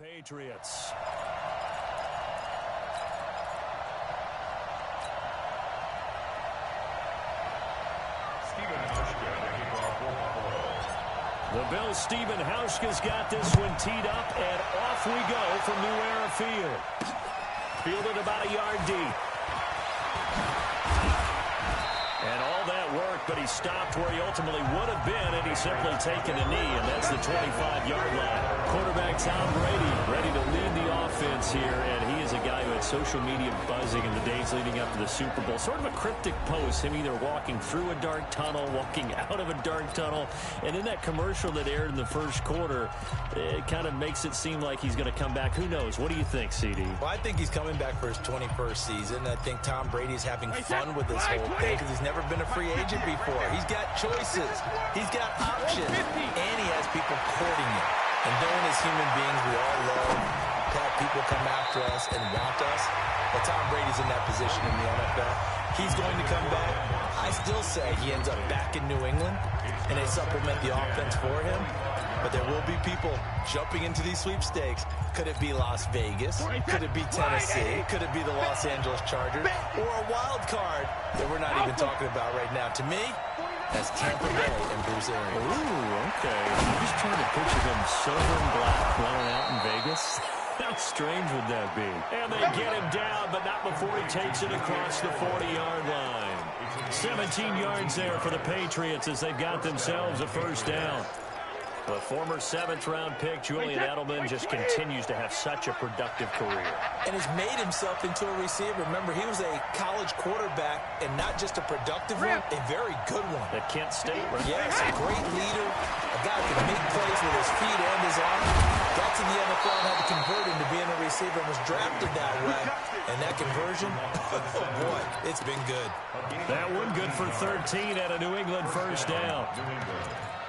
Patriots. The Bills' Stephen Hauschka's got this one teed up, and off we go from New Era Field. Fielded about a yard deep. And all that work, but he stopped where he ultimately would have been, and he's simply taken a knee, and that's the 25-yard line. Quarterback Tom Brady ready to lead the offense here, and he is a guy who had social media buzzing in the days leading up to the Super Bowl. Sort of a cryptic post, him either walking through a dark tunnel, walking out of a dark tunnel, and in that commercial that aired in the first quarter, it kind of makes it seem like he's going to come back. Who knows? What do you think, CD? Well, I think he's coming back for his 21st season. I think Tom Brady's having fun with this whole thing because he's never been a free agent before. He's got choices. He's got options. And he has people courting him. And knowing as human beings, we all love to have people come after us and want us. But Tom Brady's in that position in the NFL. He's going to come back. I still say he ends up back in New England, and they supplement the offense for him. But there will be people jumping into these sweepstakes. Could it be Las Vegas? Could it be Tennessee? Could it be the Los Angeles Chargers? Or a wild card that we're not even talking about right now? To me, that's Tampa Bay and Bruce Arians. Ooh, okay. I'm just trying to picture him silver and black running out in Vegas. How strange would that be? And they get him down, but not before he takes it across the 40-yard line. 17 yards there for the Patriots as they've got themselves a first down. The former 7th-round pick, Julian Edelman, just continues to have such a productive career. And has made himself into a receiver. Remember, he was a college quarterback, and not just a productive one, a very good one. At Kent State, right? Yes, a great leader, a guy who can make plays with his feet and his arm. Got to the NFL and had to convert him to being a receiver and was drafted that way. And that conversion, oh boy, it's been good. That one good for 13 at a New England first down.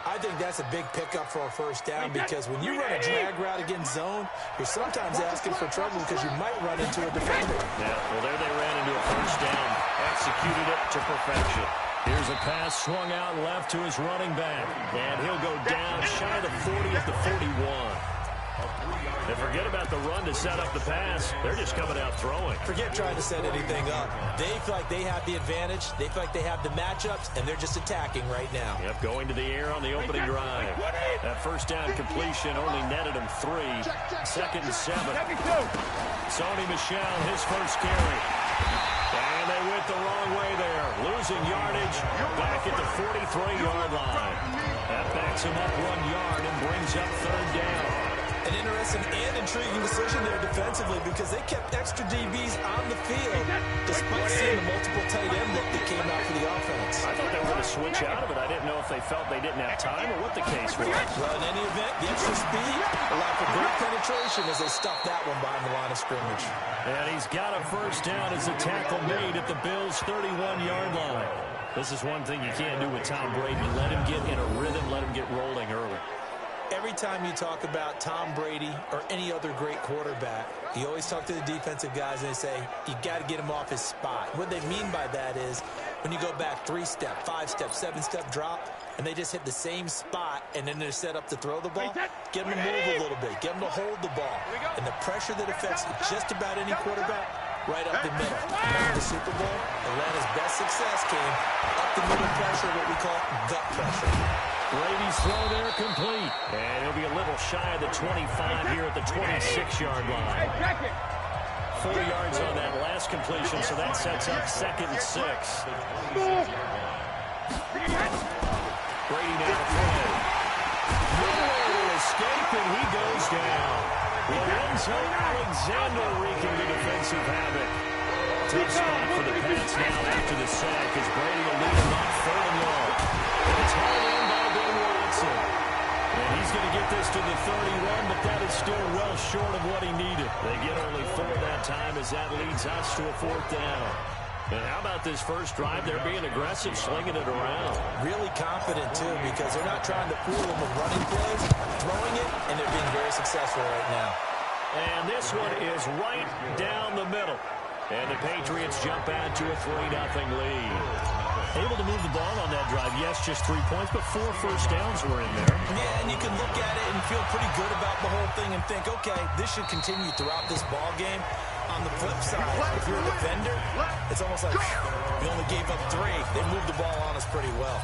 I think that's a big pickup for a first down because when you run a drag route against zone, you're sometimes asking for trouble because you might run into a defender. Yeah, well, there they ran into a first down. Executed it to perfection. Here's a pass swung out left to his running back. And he'll go down shy of the 40 at the 41. And forget about the run to set up the pass. They're just coming out throwing. Forget trying to set anything up. They feel like they have the advantage. They feel like they have the matchups, and they're just attacking right now. Yep, going to the air on the opening drive. That first down completion only netted him 3. 2nd and 7. Sony Michel, his first carry. And they went the wrong way there. Losing yardage back at the 43-yard line. That backs him up 1 yard and brings up 3rd down. An interesting and intriguing decision there defensively because they kept extra DBs on the field despite seeing the multiple tight end look that came out for the offense. I thought they were going to switch out of it. I didn't know if they felt they didn't have time or what the case was. Well, in any event, the extra speed allowed for great penetration as they stuffed that one behind the line of scrimmage. And he's got a first down as the tackle made at the Bills' 31-yard line. This is one thing you can't do with Tom Brady. Let him get in a rhythm, let him get rolling early. Every time you talk about Tom Brady or any other great quarterback, you always talk to the defensive guys and they say, you got to get him off his spot. What they mean by that is when you go back 3-step, 5-step, 7-step drop, and they just hit the same spot and then they're set up to throw the ball, get them to move a little bit, get them to hold the ball. And the pressure that affects just about any quarterback, right up the middle. Remember the Super Bowl? Atlanta's best success came up the middle pressure, what we call gut pressure. Brady's throw there complete. And he'll be a little shy of the 25 here at the 26-yard line. 4 yards on that last completion, so that sets up 2nd and 6. Brady now to throw. Nowhere to escape, and he goes down. Lorenzo Alexander wreaking the defensive havoc. Tough spot for the Pats now after the sack as Brady will lead them up 3rd and long. It's held in by Ben Watson. And he's going to get this to the 31, but that is still well short of what he needed. They get only 4 that time as that leads us to a 4th down. And how about this first drive? They're being aggressive, slinging it around. Really confident, too, because they're not trying to fool them with running plays, throwing it, and they're being very successful right now. And this one is right down the middle. And the Patriots jump out to a 3-0 lead. Able to move the ball on that drive. Yes, just 3 points, but 4 first downs were in there. Yeah, and you can look at it and feel pretty good about the whole thing and think, okay, this should continue throughout this ball game. On the flip side, if you're a defender, it's almost like, we only gave up 3. They moved the ball on us pretty well.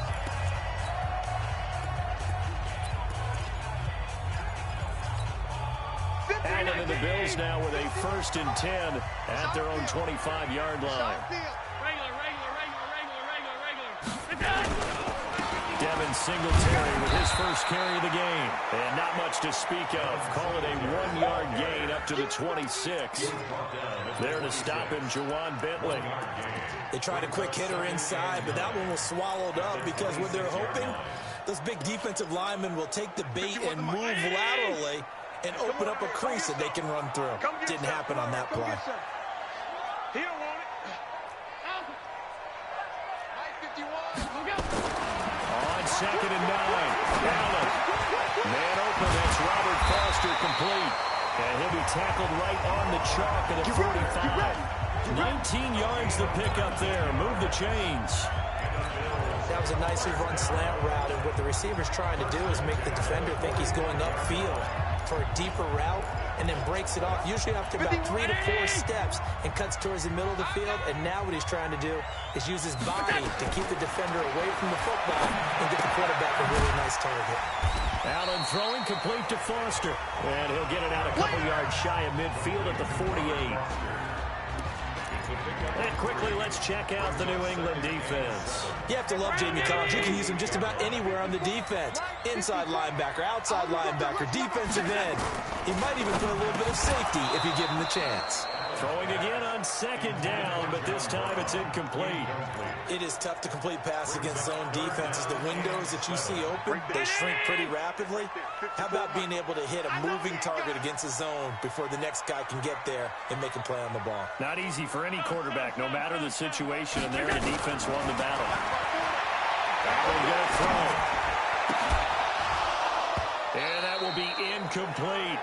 Allen and the Bills now with a 1st and 10 at their own 25-yard line. Devin Singletary with his first carry of the game. And not much to speak of. Call it a 1-yard gain up to the 26. There to stop him, Juwan Bentley. They tried a quick hitter inside, but that one was swallowed up because what they're hoping, those big defensive linemen will take the bait and move laterally and open up a crease that they can run through. Didn't happen on that play. On 2nd and 9, Allen. Man open, that's Robert Foster complete. And he'll be tackled right on the chalk at the 45. 19 yards to pick up there. Move the chains. That was a nicely run slant route, and what the receiver's trying to do is make the defender think he's going upfield for a deeper route, and then breaks it off, usually after about 3 to 4 steps, and cuts towards the middle of the field. And now what he's trying to do is use his body to keep the defender away from the football and get the quarterback a really nice target. Allen throwing complete to Foster, and he'll get it out a couple yards shy of midfield at the 48. And quickly, let's check out the New England defense. You have to love Jamie Collins. You can use him just about anywhere on the defense. Inside linebacker, outside linebacker, defensive end. He might even play a little bit of safety if you give him the chance. Throwing again on 2nd down, but this time it's incomplete. It is tough to complete pass against zone defenses. The windows that you see open, they shrink pretty rapidly. How about being able to hit a moving target against a zone before the next guy can get there and make a play on the ball? Not easy for any quarterback, no matter the situation, and there the defense won the battle. Allen gonna throw. And that will be incomplete.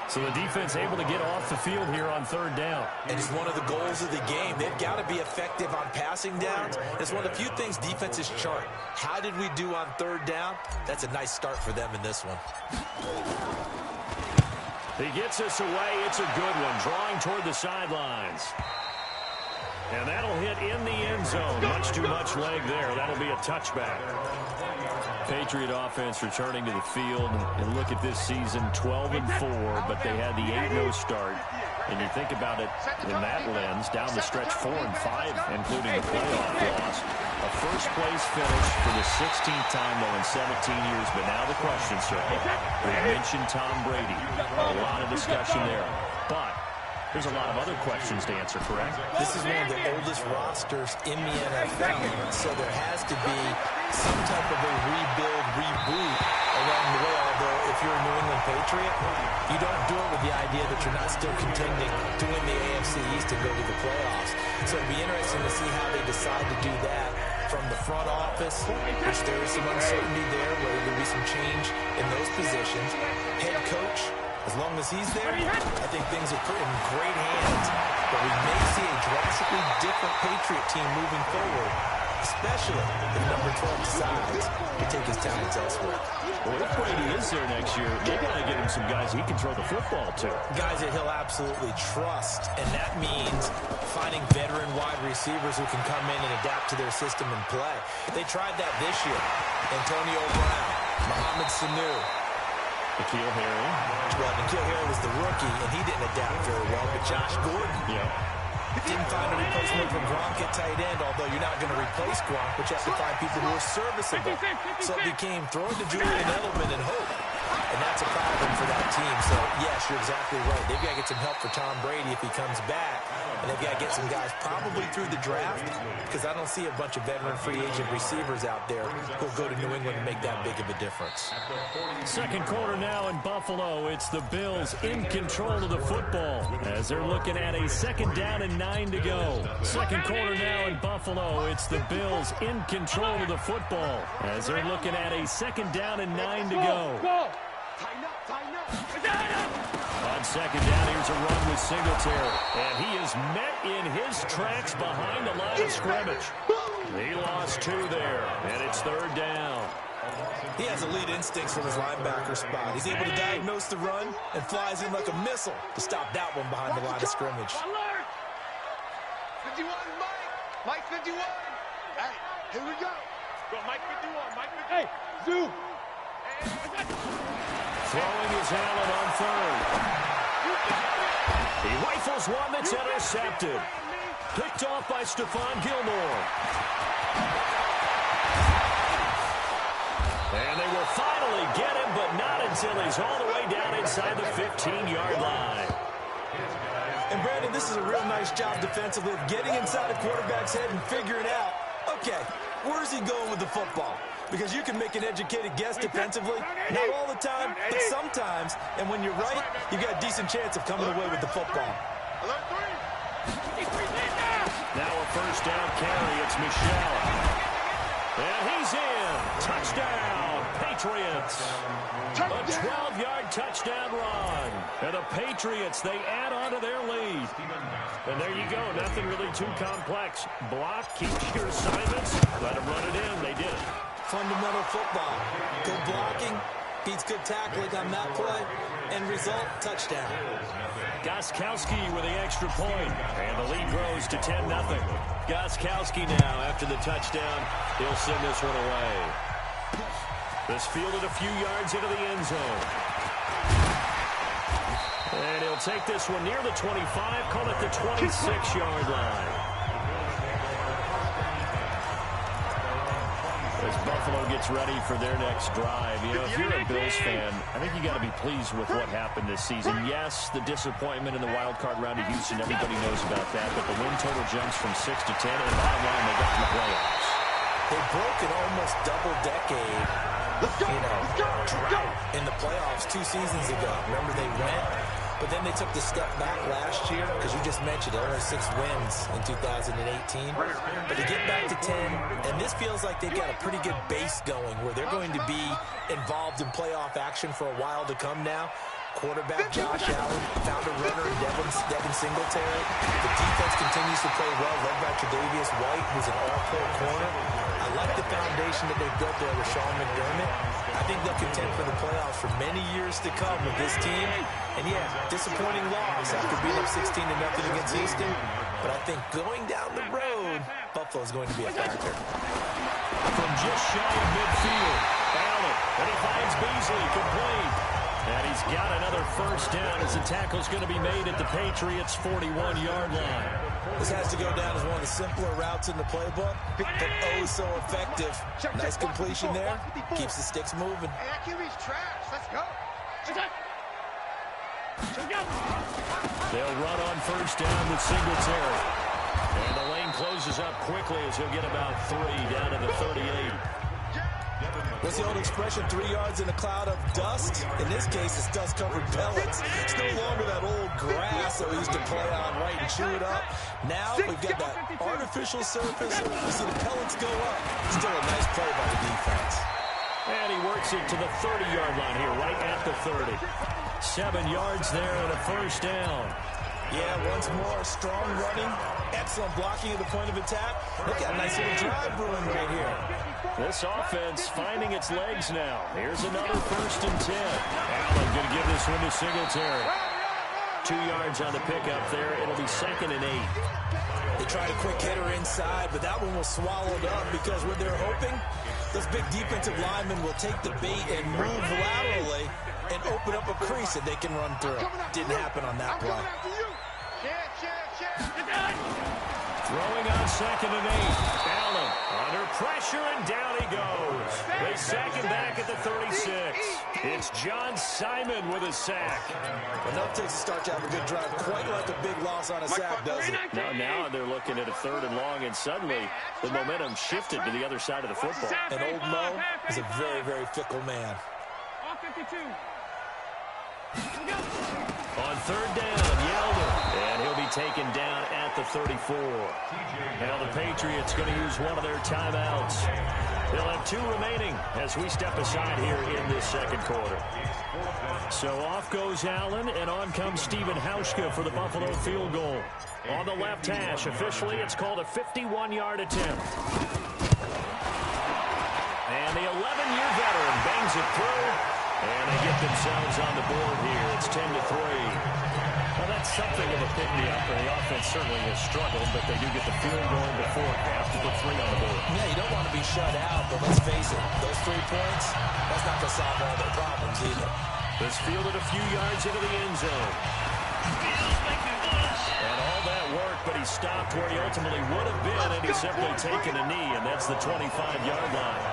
So the defense able to get off the field here on 3rd down. And it's one of the goals of the game. They've got to be effective on passing downs. It's one of the few things defenses chart. How did we do on 3rd down? That's a nice start for them in this one. He gets us away. It's a good one. Drawing toward the sidelines. And that'll hit in the end zone. Much too much leg there. That'll be a touchback. Patriot offense returning to the field. And look at this season, 12-4, but they had the 8-0 start. And you think about it in that lens, down the stretch 4-5, including a playoff loss. A first-place finish for the 16th time, though, in 17 years. But now the question, sir, we mentioned Tom Brady. A lot of discussion there. But there's a lot of other questions to answer, correct? This is one of the oldest rosters in the NFL, so there has to be some type of a rebuild, reboot along the way. Although if you're a New England Patriot, you don't do it with the idea that you're not still contending to win the AFC East and go to the playoffs. So it'd be interesting to see how they decide to do that from the front office, which there is some uncertainty there, whether there'll be some change in those positions. Head coach, as long as he's there, I think things are put in great hands. But we may see a drastically different Patriot team moving forward, especially if number 12 decides to take his talents elsewhere. Well, if Brady is there next year, they got to get him some guys he can throw the football to. Guys that he'll absolutely trust, and that means finding veteran wide receivers who can come in and adapt to their system and play. They tried that this year. Antonio Brown, Mohamed Sanu, N'Keal Harry. Well, N'Keal Harry was the rookie, and he didn't adapt very well. But Josh Gordon didn't find a replacement for Gronk at tight end, although you're not going to replace Gronk, but you have to find people who are serviceable. So it became throwing to Julian Edelman and hope. And that's a problem for that team. So, yes, you're exactly right. They've got to get some help for Tom Brady if he comes back. And they've got to get some guys probably through the draft, because I don't see a bunch of veteran free agent receivers out there who'll go to New England and make that big of a difference. Second quarter now in Buffalo. It's the Bills in control of the football as they're looking at a 2nd down and 9 to go. Second quarter now in Buffalo. It's the Bills in control of the football as they're looking at a 2nd down and 9 to go. On second down, here's a run with Singletary. And he is met in his tracks behind the line of scrimmage. He lost 2 there, and it's third down. He has elite instincts from his linebacker spot. He's able to diagnose the run and flies in like a missile to stop that one behind the line of scrimmage. 51, Mike 51. Hey, here we go. Go, Mike 51, Mike 51. Hey, zoom. Throwing his Allen on third. He rifles one that's intercepted. Picked off by Stephon Gilmore. And they will finally get him, but not until he's all the way down inside the 15-yard line. And, Brandon, this is a real nice job defensively of getting inside a quarterback's head and figuring out, okay, where's he going with the football? Because you can make an educated guess defensively, not all the time, but sometimes. And when you're right, you've got a decent chance of coming away with the football. Now a first down carry. It's Michel. And he's in. Touchdown, Patriots. A 12-yard touchdown run. And the Patriots, they add on to their lead. And there you go. Nothing really too complex. Block, keep your assignments. Let them run it in. They did it. Fundamental football. Good blocking beats good tackling on that play. End result, touchdown. Gostkowski with the extra point. And the lead grows to 10-0. Gostkowski now, after the touchdown, he'll send this one away. This fielded a few yards into the end zone. And he'll take this one near the 25, call it the 26-yard line. As Buffalo gets ready for their next drive. You know, if you're a Bills fan, I think you got to be pleased with what happened this season. Yes, the disappointment in the wild card round of Houston, everybody knows about that, but the win total jumps from 6 to 10, and bottom line, they got in the playoffs. They broke an almost double-decade, drought in the playoffs 2 seasons ago. Remember, they went, but then they took the step back last year, because you just mentioned it, only 6 wins in 2018. But to get back to 10, and this feels like they've got a pretty good base going, where they're going to be involved in playoff action for a while to come now. Quarterback Josh Allen found a runner in Devin Singletary. The defense continues to play well, led by Tre'Davious White, who's an all-pro corner. I like the foundation that they've built there with Sean McDermott. I think they'll contend for the playoffs for many years to come with this team. And yeah, disappointing loss after being up 16-0 against Houston. But I think going down the road, Buffalo's going to be a factor. From just shy of midfield, Allen, and he finds Beasley complete. And he's got another first down as the tackle's going to be made at the Patriots' 41-yard line. This has to go down as one of the simpler routes in the playbook, but oh so effective. Nice completion there. Keeps the sticks moving. Hey, that QB's trash. Let's go. They'll run on first down with Singletary. And the lane closes up quickly as he'll get about 3 down to the 38. What's the old expression, 3 yards in a cloud of dust? In this case, it's dust-covered pellets. It's no longer that old grass that we used to play on, right, and chew it up. Now we've got that artificial surface. You see the pellets go up. Still a nice play by the defense. And he works it to the 30-yard line here, right at the 30. 7 yards there and a first down. Yeah, once more, strong running, excellent blocking at the point of attack. Look at a nice little drive brewing right here. This offense finding its legs now. Here's another 1st and 10. Allen going to give this one to Singletary. 2 yards on the pickup there. It'll be 2nd and 8. They tried a quick hitter inside, but that one was swallowed up because what they're hoping, those big defensive linemen will take the bait and move laterally and open up a crease that they can run through. Didn't happen on that play. Throwing on 2nd and 8. Allen under pressure, and down he goes. They sack him back at the 36. It's John Simon with a sack. Enough takes a start to have a good drive. Quite like a big loss on a sack, doesn't it? Now they're looking at a 3rd and long, and suddenly the momentum shifted to the other side of the football. And old Mo is a very, very fickle man. On 3rd down, Yelder, and he'll be taken down at the 34. Now the Patriots going to use one of their timeouts. They'll have 2 remaining as we step aside here in this 2nd quarter. So off goes Allen, and on comes Steven Hauschka for the Buffalo field goal. On the left hash, officially, it's called a 51-yard attempt. And the 11-year veteran bangs it through, and they get themselves on the board here. It's 10-3. Well, that's something of a pick-me-up, and the offense certainly has struggled, but they do get the field goal before half to put 3 on the board. Yeah, you don't want to be shut out, but let's face it, those 3 points, that's not going to solve all their problems either. This fielded a few yards into the end zone. And all that work, but he stopped where he ultimately would have been, and he's simply taken a knee, and that's the 25-yard line.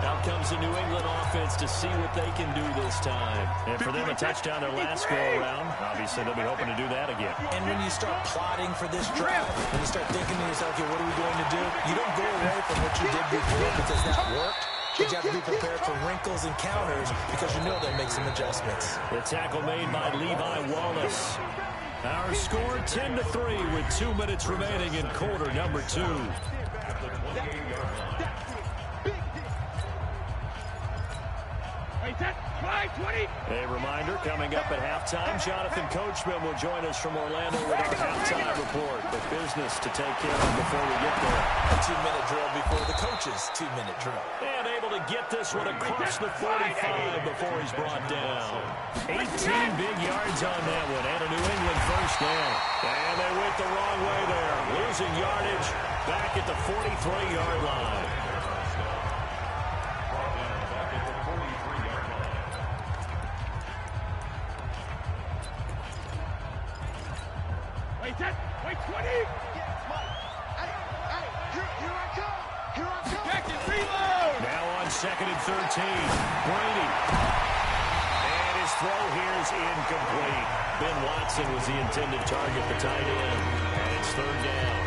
Out comes the New England offense to see what they can do this time. And for them, a touchdown their last go-around. Obviously, they'll be hoping to do that again. And when you start plotting for this drive, when you start thinking to yourself, okay, what are we going to do? You don't go away from what you did before because that worked. But you have to be prepared for wrinkles and counters because you know they'll make some adjustments. The tackle made by Levi Wallace. Our score 10-3 with 2 minutes remaining in quarter number 2. A reminder, coming up at halftime, Jonathan Coachman will join us from Orlando with our halftime report. But business to take care of before we get there. A 2-minute drill before the coach's 2-minute drill. And able to get this one across the 45 before he's brought down. 18 big yards on that one, and a New England first down. And they went the wrong way there, losing yardage back at the 43-yard line. Wait, 20! Yes, Mike. Hey, here I come. Here I come. Back and reload. Now on 2nd and 13. Brady. And his throw here is incomplete. Ben Watson was the intended target, the tight end. And it's 3rd down.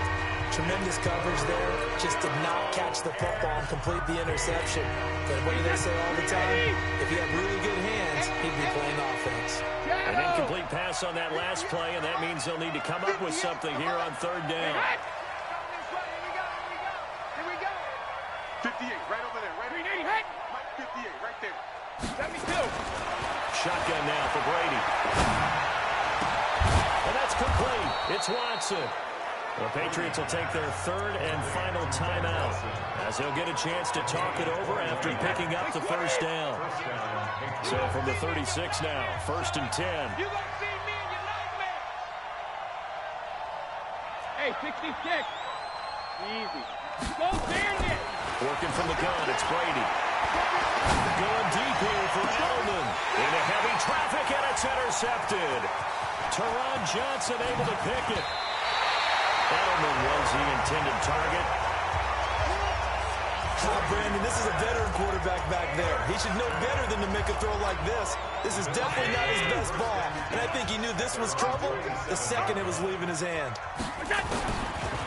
Tremendous coverage there. Just did not catch the football and complete the interception. But what do they say all the time? If you have really good hands, he'd be playing offense. An incomplete pass on that last play, and that means they'll need to come up with something here on 3rd down. Here we go. 58, right over there. Right 380, Mike, 58, right there. 72. Shotgun now for Brady. And that's complete. It's Watson. The Patriots will take their 3rd and final timeout as they'll get a chance to talk it over after picking up the first down. So from the 36 now, 1st and 10. You gonna see me and you like me. Hey, 66. Easy. Go Bandit. Working from the gun, it's Brady. Going deep here for Edelman. Into heavy traffic, and it's intercepted. Teron Johnson able to pick it. Edelman was the intended target. Brandon, this is a veteran quarterback back there. He should know better than to make a throw like this. This is definitely not his best ball, and I think he knew this was trouble the second it was leaving his hand.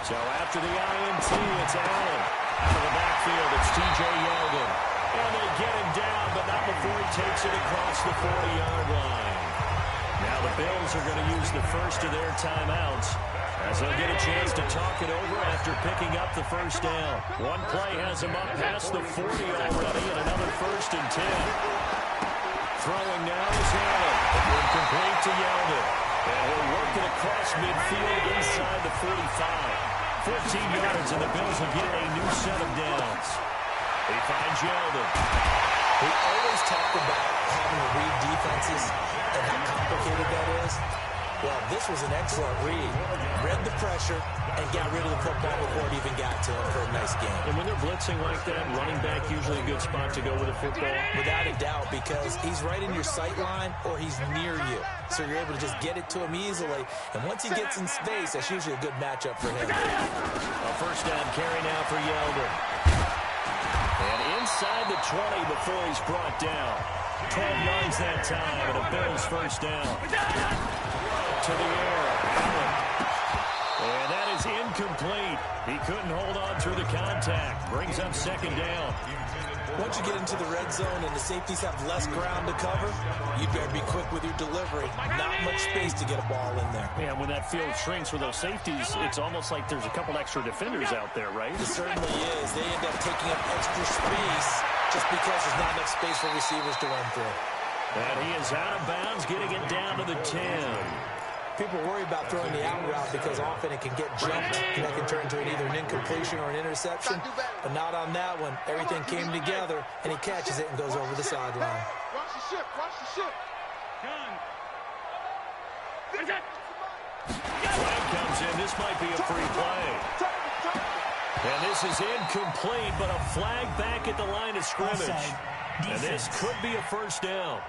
So after the INT, it's Allen. Out of the backfield, it's T.J. Yeldon. And they get him down, but not before he takes it across the 40-yard line. Now the Bills are going to use the first of their timeouts as they'll get a chance to talk it over after picking up the first down. One play has him up past the 40 already, and another 1st and 10. Throwing now is Allen. Incomplete to Yeldon. And he'll work it across midfield inside the 45. 14 yards, and the Bills will get a new set of downs. He finds Yeldon. We always talk about having to read defenses and how complicated that is. Well, this was an excellent read. Read the pressure and got rid of the football before it even got to him for a nice game. And when they're blitzing like that, running back usually a good spot to go with a football. Without a doubt, because he's right in your sight line or he's near you. So you're able to just get it to him easily. And once he gets in space, that's usually a good matchup for him. A first down carry now for Yeldon. And inside the 20 before he's brought down. 12 yards that time, and a Bills first down. To the air, Allen. And that is incomplete. He couldn't hold on through the contact. Brings up 2nd down. Once you get into the red zone and the safeties have less ground to cover, you better be quick with your delivery. Not much space to get a ball in there. Yeah, when that field shrinks with those safeties, it's almost like there's a couple extra defenders out there, right? It certainly is. They end up taking up extra space just because there's not enough space for receivers to run through. And he is out of bounds, getting it down to the 10. People worry about throwing the out route because often it can get jumped, and that can turn into either an incompletion or an interception. But not on that one. Everything came together, and he catches it and goes over the sideline. Watch the ship. Watch the ship. Flag comes in. This might be a free play. And this is incomplete, but a flag back at the line of scrimmage. And this could be a first down.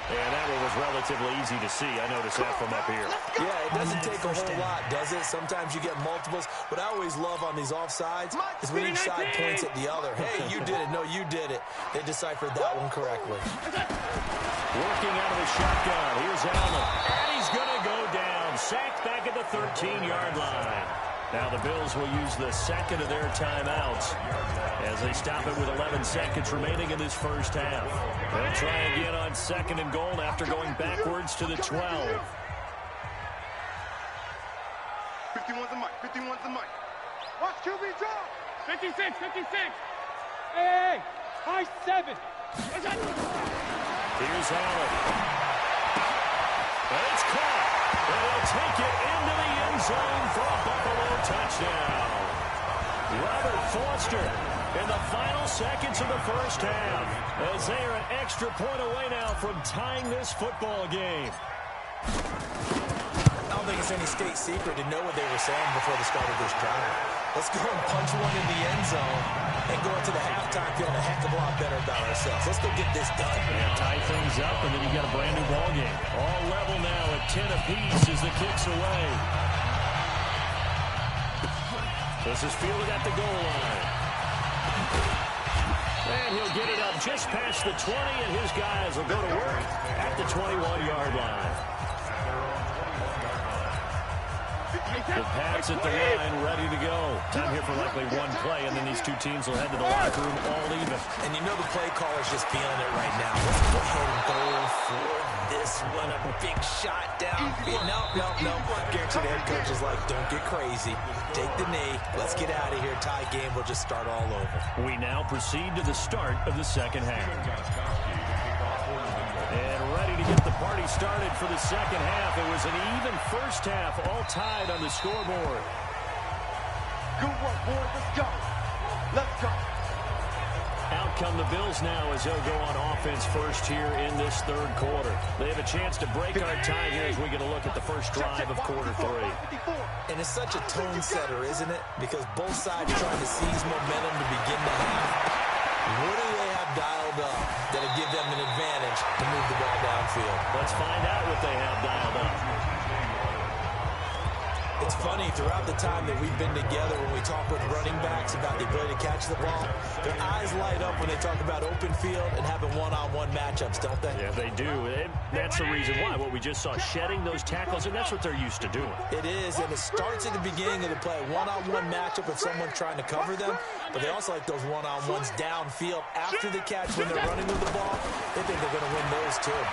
And that one was relatively easy to see. I noticed that from up here. Yeah, it doesn't take a whole lot, does it? Sometimes you get multiples. What I always love on these offsides is when each side points at the other. Hey, you did it. No, you did it. They deciphered that one correctly. Working out of the shotgun. Here's Allen. And he's going to go down. Sacked back at the 13-yard line. Now the Bills will use the second of their timeouts as they stop it with 11 seconds remaining in this first half. They'll try again on second and goal after going backwards to the 12. 51's the mic. 51's the mic. Watch QB drop. 56, 56. Hey, high 7. Here's Allen. And it's caught. And he'll take it into the end zone for a Buffalo touchdown. Robert Foster in the final seconds of the first half as they are an extra point away now from tying this football game. I don't think it's any state secret to know what they were saying before the start of this drive. Let's go and punch one in the end zone and go into the halftime feeling a heck of a lot better about ourselves. Let's go get this done. And tie things up, and then you got a brand new ball game. All level now at 10 apiece as the kick's away. This is fielded at the goal line. And he'll get it up just past the 20, and his guys will go to work at the 21-yard line. The Pats at the line, ready to go. Time here for likely one play, and then these two teams will head to the locker room all even. And you know the play caller's just feeling it right now. Let's go ahead and go for this one. A big shot downfield. No. Guarantee the head coach is like, don't get crazy. Take the knee. Let's get out of here. Tie game. We'll just start all over. We now proceed to the start of the second half. And ready to get the party started for the second half. It was an even first half, all tied on the scoreboard. Good work, boys. Let's go. Let's go. Out come the Bills now as they'll go on offense first here in this third quarter. They have a chance to break our tie here as we get a look at the first drive of quarter 3. And it's such a tone setter, isn't it? Because both sides trying to seize momentum to begin the half. What do they have dialed up that'll give them an advantage to move the ball downfield? Let's find out what they have dialed up. It's funny, throughout the time that we've been together, when we talk with running backs about the ability to catch the ball, their eyes light up when they talk about open field and having one-on-one matchups, don't they? Yeah, they do. That's the reason why. What we just saw, shedding those tackles, and that's what they're used to doing. It is, and it starts at the beginning of the play. One-on-one matchup with someone trying to cover them, but they also like those one-on-ones downfield after the catch when they're running with the ball. They think they're going to win those too.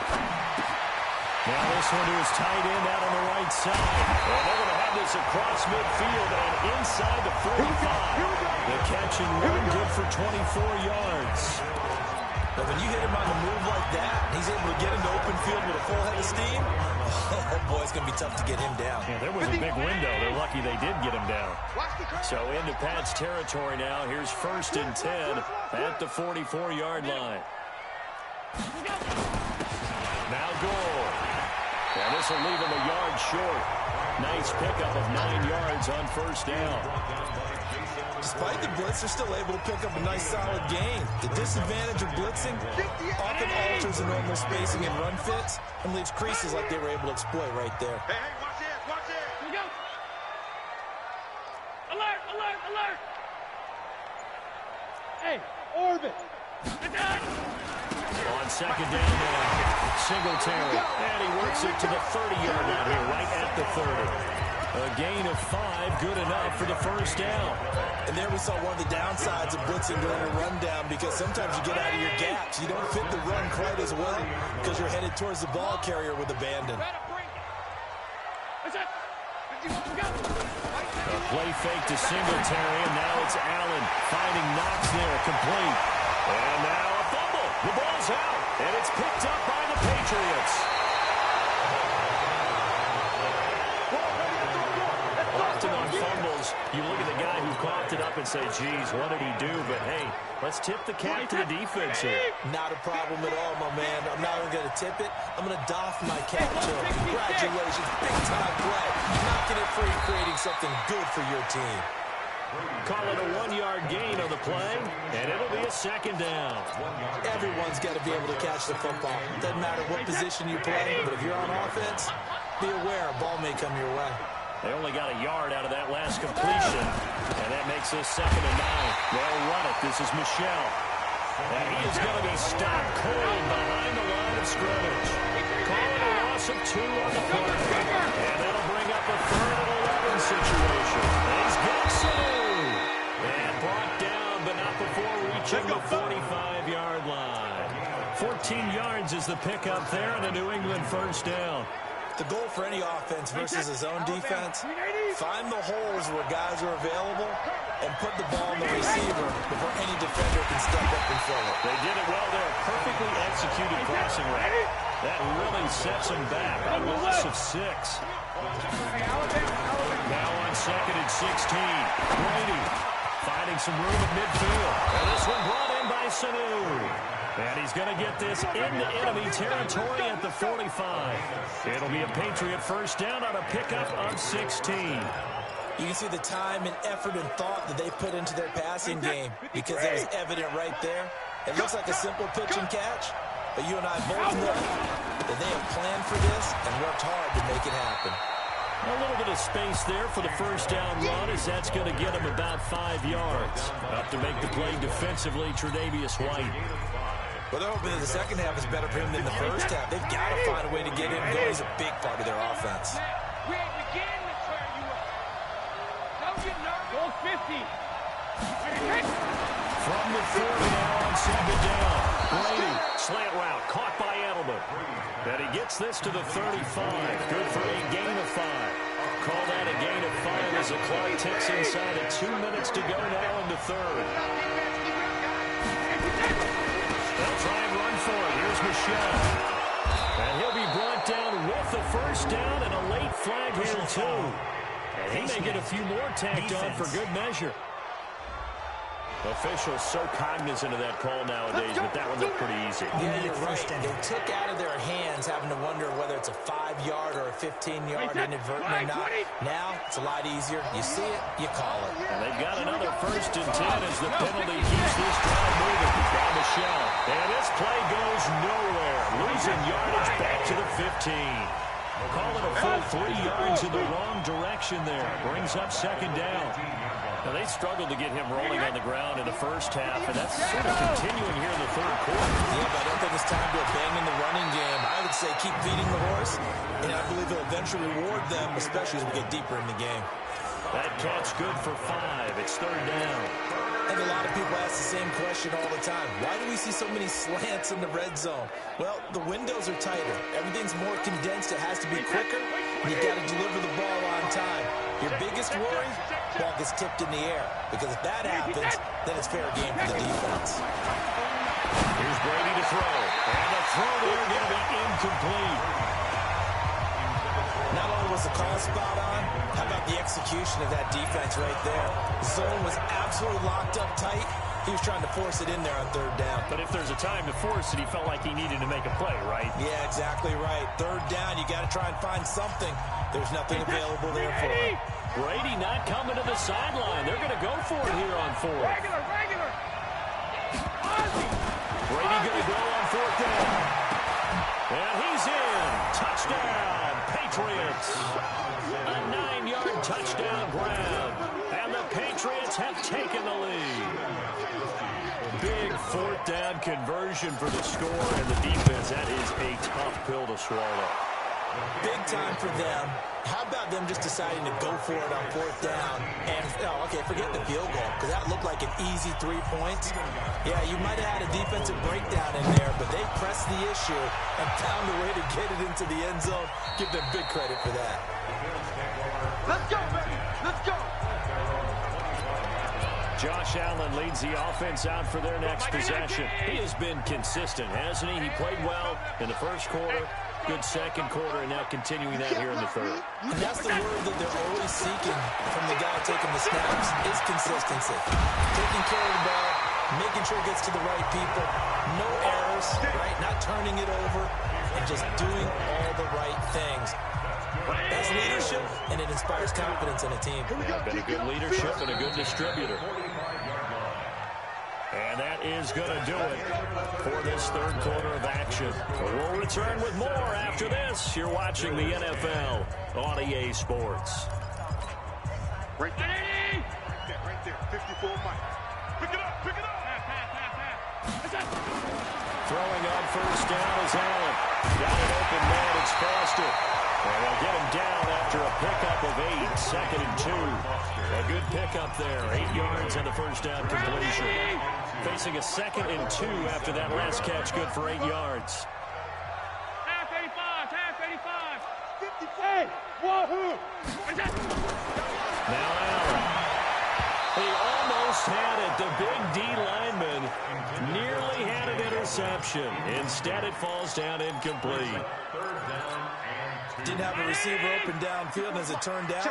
Now this one to his tight end out on the right side. And they're going to have this across midfield and inside the 45. The catch and run good for 24 yards. But when you hit him on the move like that, he's able to get into open field with a full head of steam. Oh, boy, it's going to be tough to get him down. Yeah, there was a big window. They're lucky they did get him down. So into Pat's territory now. Here's 1st and 10 at the 44-yard line. Now goal. And this will leave him a yard short. Nice pickup of 9 yards on first down. Despite the blitz, they're still able to pick up a nice solid gain. The disadvantage of blitzing often alters the normal spacing and run fits and leaves creases like they were able to exploit right there. Hey, watch this, watch this. Here we go. Alert, alert, alert. Hey, orbit. On second down now, Singletary, and he works it to the 30-yard line here, right at the 30. A gain of 5, good enough for the first down. And there we saw one of the downsides of blitzing during a rundown, because sometimes you get out of your gaps. You don't fit the run quite as well because you're headed towards the ball carrier with abandon. A play fake to Singletary, and now it's Allen finding Knox there, complete. And now a fumble. The ball's out, and it's picked up by the Patriots. Often on fumbles, you look at the guy who coughed it up and say, geez, what did he do? But, hey, let's tip the cap to the defense here. Not a problem at all, my man. I'm not even going to tip it. I'm going to doff my cap to him. Congratulations. Big-time play. Knocking it free, creating something good for your team. Call it a 1-yard gain on the play, and it'll be a second down. Everyone's got to be able to catch the football. Doesn't matter what position you play, but if you're on offense, be aware a ball may come your way. They only got a yard out of that last completion, and that makes this 2nd and 9. They'll run it. This is Michel. And he is going to be stopped cold behind the line of scrimmage. Call it a loss of 2 on the play. And that'll bring up a 3rd and 11 situation. He's got Sanu. And brought down, but not before reaching the 45-yard line. 14 yards is the pickup there on a New England first down. The goal for any offense versus his own defense, find the holes where guys are available and put the ball in the receiver before any defender can step up and fill it. They did it well there. Perfectly executed crossing route. That really sets them back on a loss of 6. Now on 2nd and 16. Brady finding some room at midfield. And this one brought in by Sanu. And he's going to get this into enemy territory at the 45. It'll be a Patriot first down on a pickup of 16. You can see the time and effort and thought that they put into their passing game because it was evident right there. It looks like a simple pitch and catch, but you and I both know that they have planned for this and worked hard to make it happen. A little bit of space there for the first down run as that's going to get him about 5 yards. Up to make the play defensively, Tre'Davious White. Well, they're hoping that the second half is better for him than the first half. They've got to find a way to get him going. He's a big part of their offense. From the 40 now on 2nd down. Brady, slant route, caught by Edelman. And he gets this to the 35. Good for a gain of 5. Call that a gain of 5 as the clock ticks inside of 2 minutes to go now in the 3rd. They'll try and run for it. Here's Michel. And he'll be brought down with the first down and a late flag here, too. And he may get a few more tacked on for good measure. Officials so cognizant of that call nowadays, but that one looked pretty easy. Yeah, you're right. They took out of their hands having to wonder whether it's a 5-yard or a 15-yard inadvertent or not. Now, it's a lot easier. You see it, you call it. And they've got another 1st and 10 as the penalty keeps this drive moving by Michel. And this play goes nowhere. Losing yardage back to the 15. Call it a full 3 yards in the wrong direction there. Brings up 2nd down. Now, they struggled to get him rolling on the ground in the first half, and that's sort of continuing here in the 3rd quarter. Yeah, but I don't think it's time to abandon the running game. I would say keep feeding the horse, and I believe he'll eventually reward them, especially as we get deeper in the game. That catch good for 5. It's 3rd down. I think a lot of people ask the same question all the time. Why do we see so many slants in the red zone? Well, the windows are tighter. Everything's more condensed. It has to be quicker. And you've got to deliver the ball on time. Your biggest worry, ball gets tipped in the air. Because if that happens, then it's fair game for the defense. Here's Brady to throw. And the throw there going to be incomplete. Not only was the call spot on, how about the execution of that defense right there? The zone was absolutely locked up tight. He was trying to force it in there on 3rd down. But if there's a time to force it, he felt like he needed to make a play, right? Yeah, exactly right. 3rd down, you got to try and find something. There's nothing available there for him. Brady not coming to the sideline. They're going to go for it here on 4th. Regular. Brady going to go on 4th down. And he's in. Touchdown, Patriots. A 9-yard touchdown grab. And the Patriots have taken the lead. Big 4th down conversion for the score, and the defense, that is a tough pill to swallow. Big time for them. How about them just deciding to go for it on 4th down? And, okay, forget the field goal, because that looked like an easy 3 points. Yeah, you might have had a defensive breakdown in there, but they pressed the issue and found a way to get it into the end zone. Give them big credit for that. Let's go, baby. Let's go. Josh Allen leads the offense out for their next possession. He has been consistent, hasn't he? He played well in the first quarter, good second quarter, and now continuing that here in the third. And that's the word that they're always seeking from the guy taking the snaps is consistency. Taking care of the ball, making sure it gets to the right people, no errors, right? Not turning it over, and just doing all the right things. That's leadership, and it inspires confidence in a team. Yeah, been a good leadership and a good distributor. And that is going to do it for this third quarter of action. We'll return with more after this. You're watching the NFL on EA Sports. Right there. Right there. 54 Mike. Pick it up. Pick it up. Throwing on first down is Allen. Got an open man. It's Foster. And they'll get him down after a pickup of 8, 2nd and 2. A good pickup there, 8 yards on the first down completion. Facing a 2nd and 2 after that last catch, good for 8 yards. Half 85. 55. Hey, wahoo! Now Allen. He almost had it. The big D lineman nearly had an interception. Instead, it falls down incomplete. Didn't have a receiver open downfield, and as it turned out,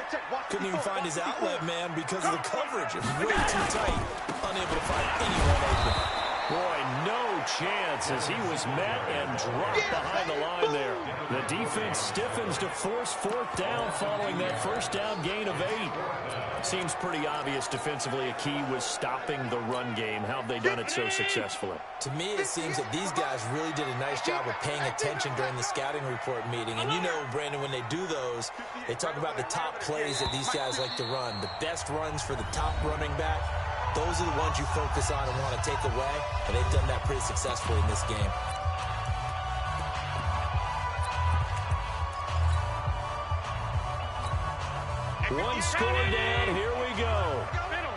couldn't even find his outlet man because of the coverage. It was way too tight, unable to find anyone open. Boy, no chance as he was met and dropped behind the line there. The defense stiffens to force 4th down following that first down gain of 8. Seems pretty obvious defensively a key was stopping the run game. How have they done it so successfully? To me, it seems that these guys really did a nice job of paying attention during the scouting report meeting. And you know, Brandon, when they do those, they talk about the top plays that these guys like to run. The best runs for the top running back. Those are the ones you focus on and want to take away, and they've done that pretty successfully in this game. One score down, here we go.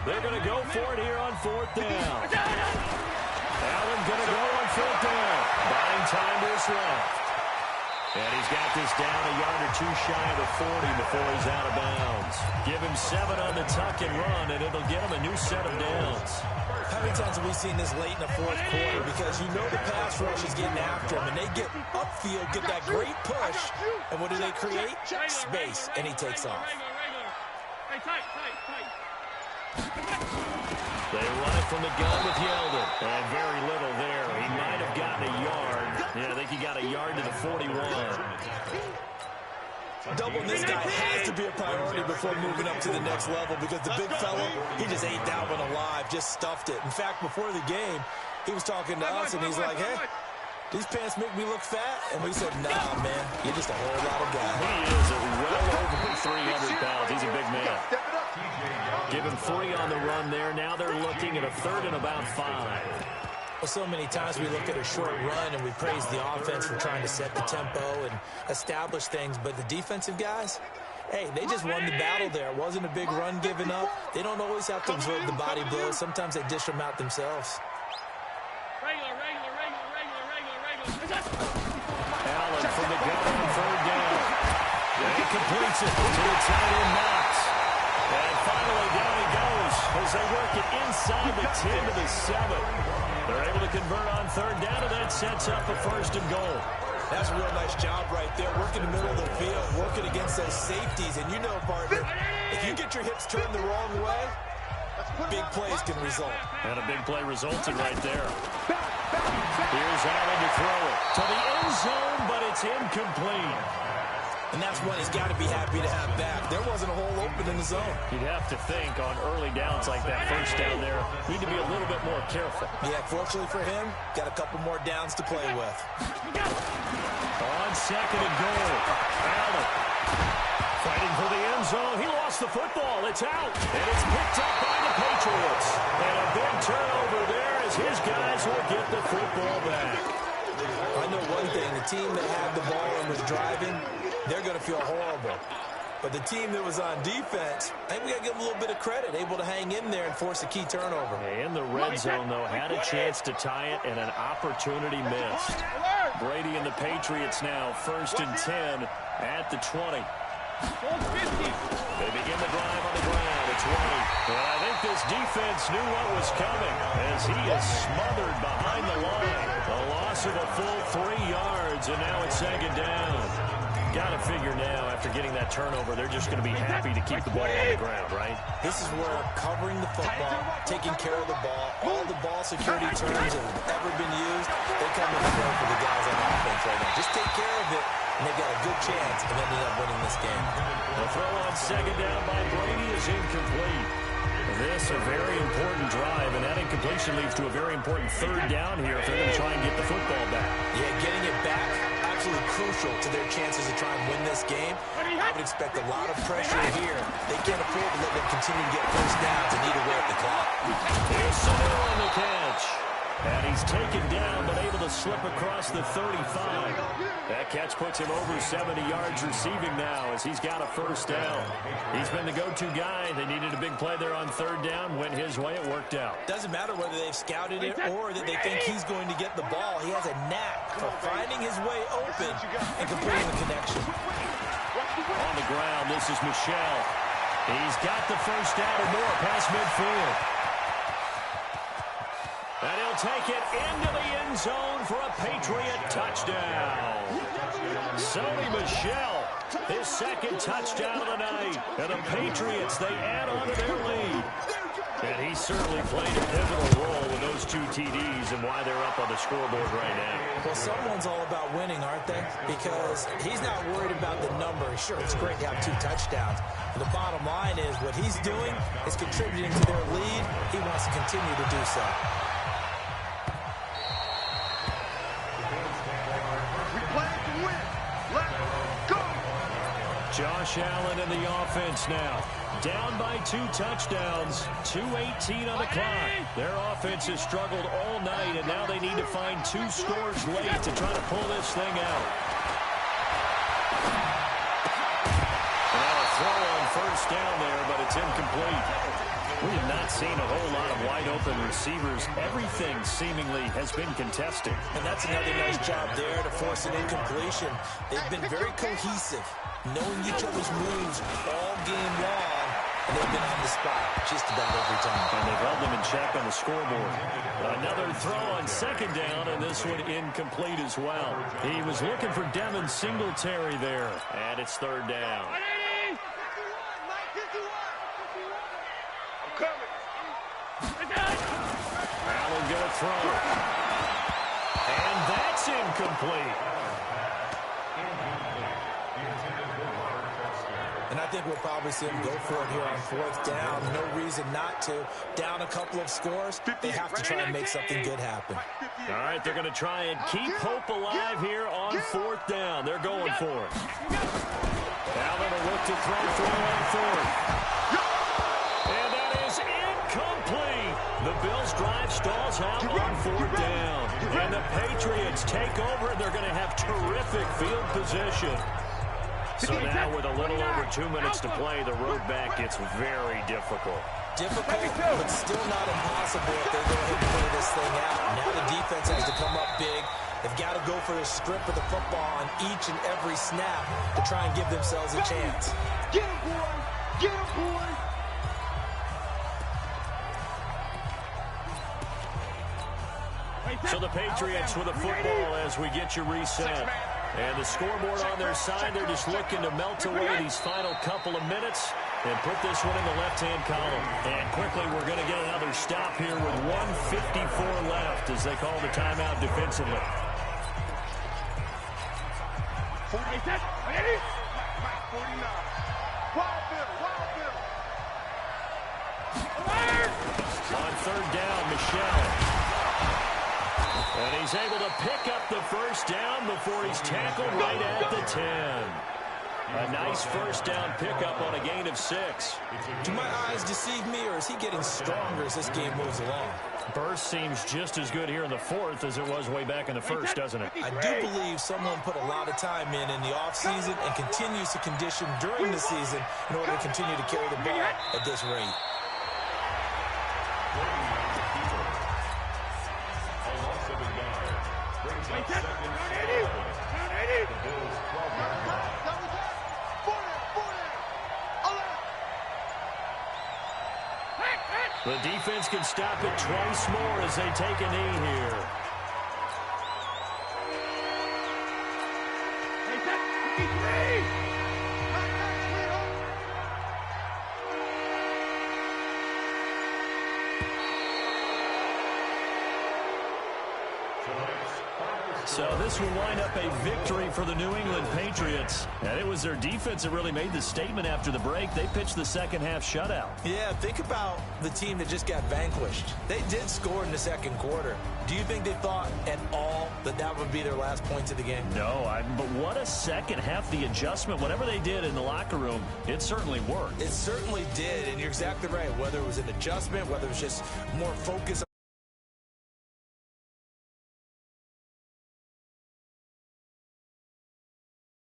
They're going to go for it here on 4th down. Allen going to go on 4th down. Buying time to his left. And he's got this down a yard or 2 shy of the 40 before he's out of bounds. Give him 7 on the tuck and run, and it'll get him a new set of downs. How many times have we seen this late in the 4th quarter? Because you know the pass rush is getting after him, and they get upfield, get that great push, and what do they create? Space, and he takes off. Tight. They run it from the gun with Yeldon. And very little there. He might have gotten a yard. Yeah, I think he got a yard to the 41. Doubling this guy has to be a priority before moving up to the next level because the big fella, he just ate that one alive, just stuffed it. In fact, before the game, he was talking to us, and he's like, hey, these pants make me look fat. And we said, nah, man, you're just a whole lot of guy. He is well over 300 pounds. He's a big man. Give him 3 on the run there. Now they're looking at a 3rd and about 5. Well, so many times we look at a short run and we praise the offense for trying to set the tempo and establish things. But the defensive guys, hey, they just won the battle there. It wasn't a big run given up. They don't always have to absorb the body blows. Sometimes they dish them out themselves. Regular. Allen from the gun on 3rd down. And he completes it to the tight end Knox. And finally down he goes as they work it inside the 10 to the 7. They're able to convert on 3rd down, and that sets up a 1st and goal. That's a real nice job right there, working the middle of the field, working against those safeties. And you know, partner, if you get your hips turned the wrong way, big plays can result. And a big play resulted right there. Here's Allen to throw it to the end zone, but it's incomplete. And that's one he's got to be happy to have back. There wasn't a hole open in the zone. You'd have to think on early downs like that first down there, need to be a little bit more careful. Yeah, fortunately for him, got a couple more downs to play with. On 2nd and goal, Allen fighting for the end zone. He lost the football. It's out, and it's picked up by the Patriots. And a big turnover there as his guys will get the football back. I know one thing, the team that had the ball and was driving, they're going to feel horrible. But the team that was on defense, I think we got to give them a little bit of credit, able to hang in there and force a key turnover. In the red zone, though, had a chance to tie it and an opportunity missed. Brady and the Patriots now 1st and 10 at the 20. They begin the drive on the ground. It's White. But I think this defense knew what was coming as he is smothered behind the line. A loss of a full 3 yards, and now it's second down. Got to figure now, after getting that turnover, they're just going to be happy to keep the ball on the ground, right? This is where covering the football, taking care of the ball, all the ball security terms that have ever been used, they come into play for the guys on offense right now. Just take care of it, and they've got a good chance of ending up winning this game. The throw on second down by Brady is incomplete. This a very important drive, and that incompletion leads to a very important third down here if they're going to try and get the football back. Yeah, getting it back, absolutely crucial to their chances to try and win this game. I would expect a lot of pressure here. They can't afford to let them continue to get first downs and eat away at the clock. Here's Sanu on the catch. And he's taken down, but able to slip across the 35. That catch puts him over 70 yards receiving now as he's got a first down. He's been the go-to guy. They needed a big play there on third down. Went his way. It worked out. Doesn't matter whether they've scouted it or that they think he's going to get the ball. He has a knack for finding his way open and completing the connection. On the ground, this is Michel. He's got the first down or more past midfield. And he'll take it into the end zone for a Patriot touchdown. Sonny Michel, his second touchdown of the night. And the Patriots, they add on to their lead. And he certainly played a pivotal role with those 2 TDs and why they're up on the scoreboard right now. Well, someone's all about winning, aren't they? Because he's not worried about the number. Sure, it's great to have 2 touchdowns. But the bottom line is what he's doing is contributing to their lead. He wants to continue to do so. Josh Allen in the offense now. Down by 2 touchdowns. 2:18 on the clock. Their offense has struggled all night, and now they need to find 2 scores late to try to pull this thing out. Now a throw on first down there, but it's incomplete. We have not seen a whole lot of wide-open receivers. Everything seemingly has been contested. And that's another nice job there to force an incompletion. They've been very cohesive, knowing each other's moves all game long, and they've been on the spot just about every time. And they've held them in check on the scoreboard. Another throw on second down, and this one incomplete as well. He was looking for Devin Singletary there, and it's third down. Allen gonna throw. And that's incomplete. And I think we'll probably see him go for it here on fourth down. No reason not to. Down a couple of scores, they have to try and make something good happen. All right, they're going to try and keep hope alive here on fourth down. They're going for it. Allen will look to throw for on fourth. And that is incomplete. The Bills' drive stalls out on fourth down. And the Patriots take over, and they're going to have terrific field position. So now with a little over 2 minutes to play, the road back gets very difficult. Difficult, but still not impossible if they go ahead and play this thing out. Now the defense has to come up big. They've got to go for the strip of the football on each and every snap to try and give themselves a chance. Get him, boy! Get him, boy! So the Patriots with the football as we get you reset. And the scoreboard on their side, they're just looking to melt away these final couple of minutes and put this one in the left-hand column. And quickly, we're going to get another stop here with 1:54 left as they call the timeout defensively. 49. Wild Bill. On third down, Michel. And he's able to pick up the first down before he's tackled right at the 10. A nice first down pickup on a gain of 6. Do my eyes deceive me, or is he getting stronger as this game moves along? Burst seems just as good here in the fourth as it was way back in the first, doesn't it? I do believe someone put a lot of time in the offseason and continues to condition during the season in order to continue to carry the ball at this rate. defense can stop it twice more as they take a knee here. So this will wind up a victory for the New England Patriots. And it was their defense that really made the statement after the break. They pitched the second half shutout. Yeah, think about the team that just got vanquished. They did score in the second quarter. Do you think they thought at all that that would be their last points of the game? No, but what a second half. The adjustment, whatever they did in the locker room, it certainly worked. It certainly did, and you're exactly right. Whether it was an adjustment, whether it was just more focus